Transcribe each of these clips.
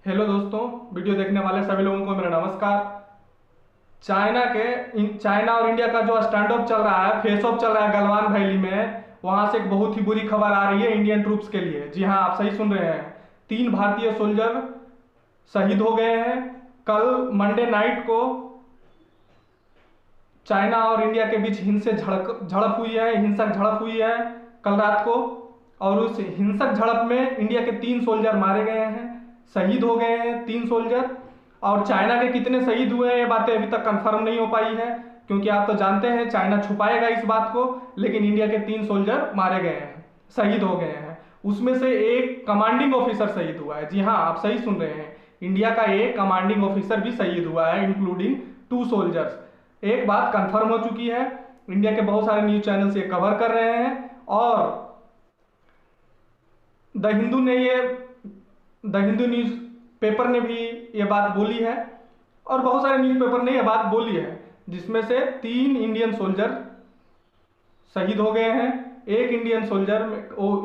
Hello दोस्तों, video देखने वाले सभी लोगों को मेरा नमस्कार। चाइना और इंडिया का जो स्टैंड ऑफ चल रहा है, फेस ऑफ चल रहा है गलवान वैली में, वहां से एक बहुत ही बुरी खबर आ रही है इंडियन ट्रूप्स के लिए। जी हाँ, आप सही सुन रहे हैं। 3 भारतीय सोल्जर शहीद हो गए हैं। कल मंडे नाइट को चाइना और इंडिया के बीच झड़प हुई है, हिंसक झड़प हुई है कल रात को। और उस हिंसक झड़प में इंडिया के 3 सोल्जर मारे गए हैं, शहीद हो गए हैं 3 सोल्जर। और चाइना के कितने शहीद हुए हैं ये बातें अभी तक कंफर्म नहीं हो पाई है, क्योंकि आप तो जानते हैं चाइना छुपाएगा इस बात को। लेकिन इंडिया के 3 सोल्जर मारे गए हैं, शहीद हो गए हैं। उसमें से एक कमांडिंग ऑफिसर शहीद हुआ है। जी हाँ, आप सही सुन रहे हैं, इंडिया का एक कमांडिंग ऑफिसर भी शहीद हुआ है, इंक्लूडिंग 2 सोल्जर्स। एक बात कंफर्म हो चुकी है, इंडिया के बहुत सारे न्यूज चैनल्स ये कवर कर रहे हैं। और द हिंदू ने ये द हिंदू न्यूज पेपर ने भी ये बात बोली है, और बहुत सारे न्यूज पेपर ने ये बात बोली है, जिसमें से 3 इंडियन सोल्जर शहीद हो गए हैं। एक इंडियन सोल्जर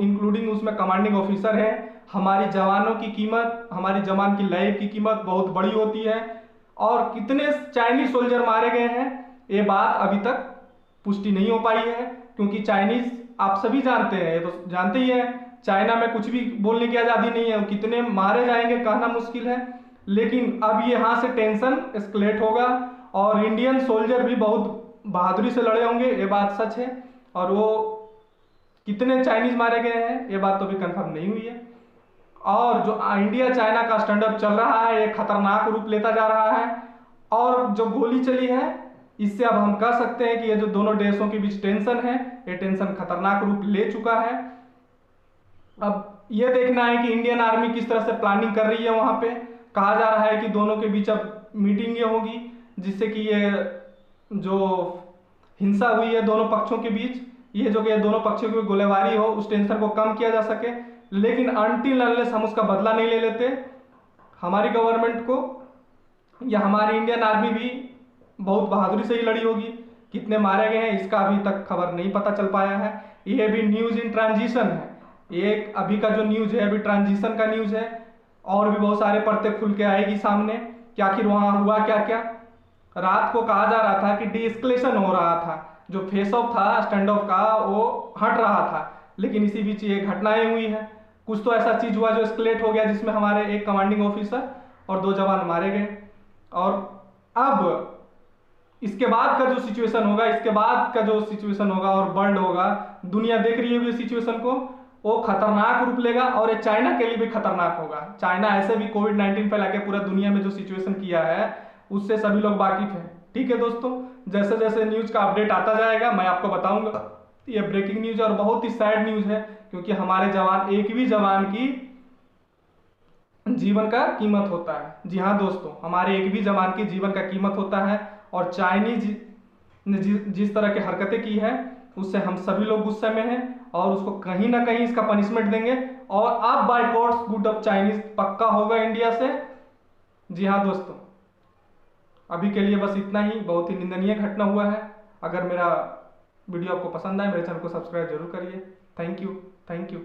इंक्लूडिंग उसमें कमांडिंग ऑफिसर है। हमारी जवानों की कीमत, हमारी जवान की लाइफ की कीमत बहुत बड़ी होती है। और कितने चाइनीज सोल्जर मारे गए हैं ये बात अभी तक पुष्टि नहीं हो पाई है, क्योंकि चाइनीज आप सभी जानते हैं, ये तो जानते ही हैं, चाइना में कुछ भी बोलने की आज़ादी नहीं है। कितने मारे जाएंगे कहना मुश्किल है। लेकिन अब यहाँ से टेंशन एस्केलेट होगा, और इंडियन सोल्जर भी बहुत बहादुरी से लड़े होंगे, ये बात सच है। और वो कितने चाइनीज मारे गए हैं ये बात तो भी कंफर्म नहीं हुई है। और जो इंडिया चाइना का स्टैंड अप चल रहा है, ये खतरनाक रूप लेता जा रहा है। और जो गोली चली है, इससे अब हम कह सकते हैं कि ये जो दोनों देशों के बीच टेंशन है, ये टेंशन खतरनाक रूप ले चुका है। अब ये देखना है कि इंडियन आर्मी किस तरह से प्लानिंग कर रही है। वहां पे कहा जा रहा है कि दोनों के बीच अब मीटिंग होगी, जिससे कि ये जो हिंसा हुई है दोनों पक्षों के बीच, ये जो कि दोनों पक्षों की गोलीबारी हो, उस टेंशन को कम किया जा सके। लेकिन अनटिल अनलेस हम उसका बदला नहीं ले लेते, हमारी गवर्नमेंट को या हमारी इंडियन आर्मी भी बहुत बहादुरी से ही लड़ी होगी। कितने मारे गए हैं इसका अभी तक खबर नहीं पता चल पाया है। ये भी न्यूज इन ट्रांजिशन है, एक अभी का जो न्यूज है अभी ट्रांजिशन का न्यूज है। और भी बहुत सारे परतें खुल के आएगी सामने कि आखिर वहां हुआ क्या क्या। रात को कहा जा रहा था कि डीएस्केलेशन हो रहा था, जो फेस ऑफ था स्टैंड ऑफ का वो हट रहा था, लेकिन इसी बीच ये घटनाएं हुई है। कुछ तो ऐसा चीज हुआ जो एस्केलेट हो गया, जिसमें हमारे एक कमांडिंग ऑफिसर और 2 जवान मारे गए। और अब इसके बाद का जो सिचुएशन होगा, और वर्ल्ड होगा, दुनिया देख रही होगी सिचुएशन को, वो खतरनाक रूप लेगा। और ये चाइना के लिए भी खतरनाक होगा। चाइना ऐसे भी कोविड-19 फैला के पूरा दुनिया में जो सिचुएशन किया है, उससे सभी लोग वाकिफ हैं। ठीक है दोस्तों, जैसे जैसे न्यूज का अपडेट आता जाएगा मैं आपको बताऊंगा। ये ब्रेकिंग न्यूज और बहुत ही सैड न्यूज है, क्योंकि हमारे जवान, एक भी जवान की जीवन का कीमत होता है। जी हाँ दोस्तों, हमारे एक भी जवान की जीवन का कीमत होता है। और चाइनीज ने जिस तरह की हरकतें की है, उससे हम सभी लोग गुस्से में हैं, और उसको कहीं ना कहीं इसका पनिशमेंट देंगे। और अब बाइकॉट्स गुड ऑफ चाइनीज पक्का होगा इंडिया से। जी हाँ दोस्तों, अभी के लिए बस इतना ही। बहुत ही निंदनीय घटना हुआ है। अगर मेरा वीडियो आपको पसंद आए, मेरे चैनल को सब्सक्राइब जरूर करिए। Thank you.